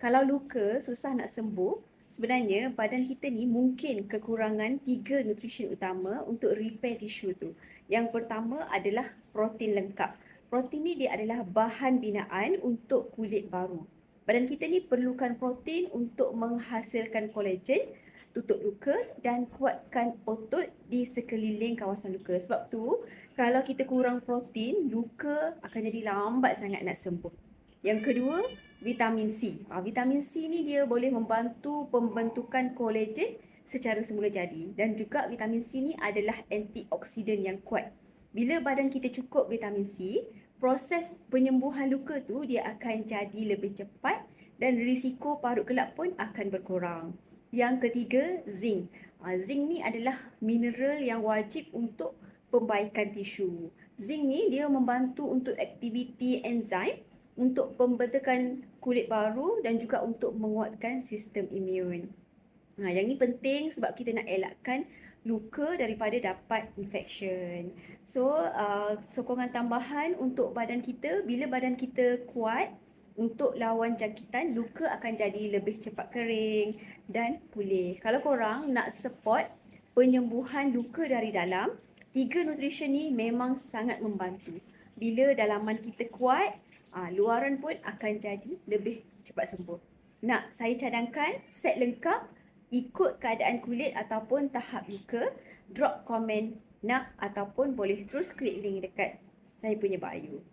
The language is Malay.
Kalau luka susah nak sembuh, sebenarnya badan kita ni mungkin kekurangan 3 nutrisi utama untuk repair tisu tu. Yang pertama adalah protein lengkap. Protein ni dia adalah bahan binaan untuk kulit baru. Badan kita ni perlukan protein untuk menghasilkan kolagen, tutup luka dan kuatkan otot di sekeliling kawasan luka. Sebab tu, kalau kita kurang protein, luka akan jadi lambat sangat nak sembuh. Yang kedua, vitamin C. Vitamin C ni dia boleh membantu pembentukan kolagen secara semula jadi. Dan juga vitamin C ni adalah antioksidan yang kuat. Bila badan kita cukup vitamin C, proses penyembuhan luka tu dia akan jadi lebih cepat dan risiko parut gelap pun akan berkurang. Yang ketiga, zinc. Zinc ni adalah mineral yang wajib untuk perbaikan tisu. Zinc ni dia membantu untuk aktiviti enzim untuk pembentukan kulit baru dan juga untuk menguatkan sistem imun. Yang ni penting sebab kita nak elakkan luka daripada dapat infection. So, sokongan tambahan untuk badan kita, bila badan kita kuat untuk lawan jangkitan, luka akan jadi lebih cepat kering dan pulih. Kalau korang nak support penyembuhan luka dari dalam, 3 nutrition ni memang sangat membantu. Bila dalaman kita kuat, luaran pun akan jadi lebih cepat sembuh. Nak saya cadangkan set lengkap, ikut keadaan kulit ataupun tahap luka, drop komen nak ataupun boleh terus klik link dekat saya punya bio.